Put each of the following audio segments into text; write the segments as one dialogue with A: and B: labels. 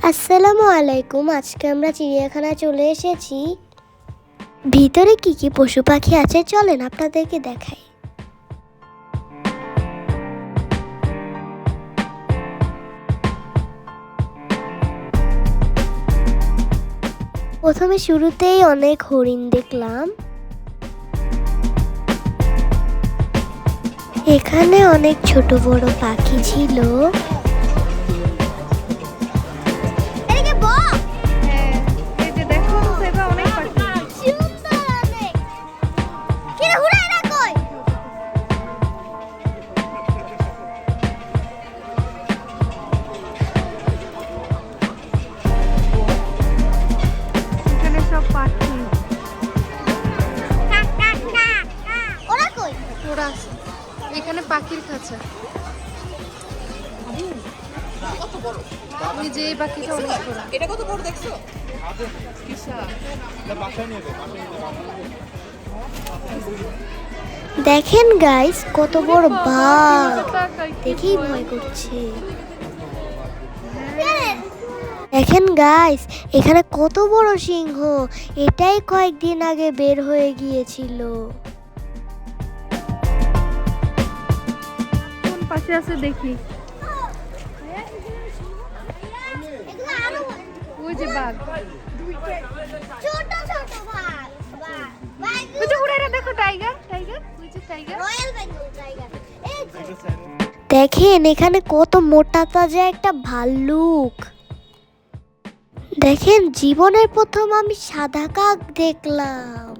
A: আসসালামু আলাইকুম। আজকে আমরা চিড়িয়াখানায় চলে এসেছি। ভিতরে কি কি পশু পাখি আছে চলেন আপনাদেরকে দেখাই। প্রথমে শুরুতেই অনেক হরিণ দেখলাম। এখানে অনেক ছোট বড় পাখি ছিল।
B: এখানে পাখির খাঁচা, ওই যে এই পাখিটা অনেক বড়। এটা কত বড় দেখছো?
A: দেখেন গাইস কত বড় বাঘ, দেখেই ভয় করছে। দেখেন গাইস এখানে কত বড় সিংহ, এটাই কয়েকদিন আগে বের হয়ে গিয়েছিল।
B: কোন পাশে আছে দেখি। ওই যে বাঘ,
A: ছোট ছোট বাঘ,
B: ওই যে উড়ে দেখো টাইগার, টাইগার, ওই যে টাইগার,
A: রয়্যাল বেঙ্গল টাইগার। দেখেন এখানে কত মোটা তাজা একটা ভাল্লুক। দেখেন জীবনের প্রথম আমি সাদা কাক দেখলাম।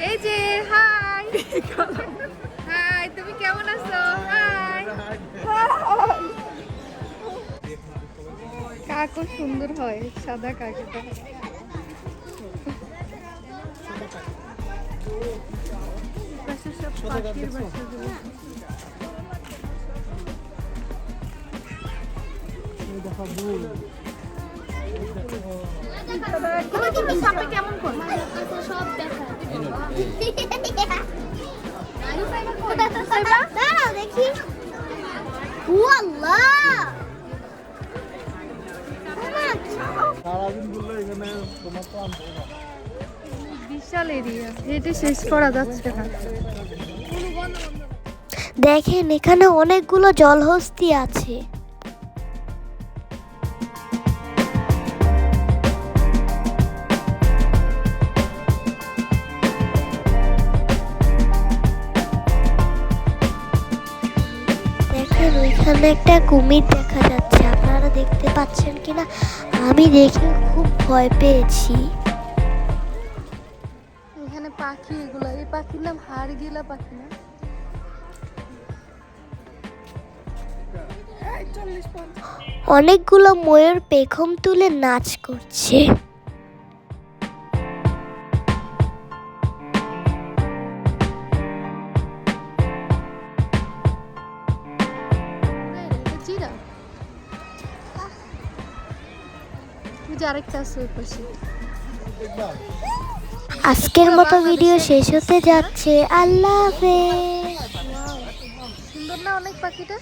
B: এই যে হাই হাই, তুমি কেমন আছো? হাই, কাক খুব সুন্দর হয়, সাদা কাক এটা। পাশে সব পাখির বাসাগুলো। কেমন করে সব দেখা
A: দেখি
B: বিশাল এরিয়া, এটি শেষ করা যাচ্ছে না।
A: দেখেন এখানে অনেকগুলো জলহস্তি আছে। দেখেন ওইখানে একটা কুমির দেখা যাচ্ছে, আপনারা দেখতে পাচ্ছেন কিনা আমি দেখে খুব ভয় পেয়েছি।
B: এখানে পাখি, এগুলো এই পাখির নাম হাড়গিলা পাখি না?
A: অনেকগুলো ময়ূর পেখম তুলে নাচ করছে। আজকের মতো ভিডিও শেষ হতে যাচ্ছে। আল্লাহ হাফেজ।
B: সুন্দর না অনেক পাখিটা?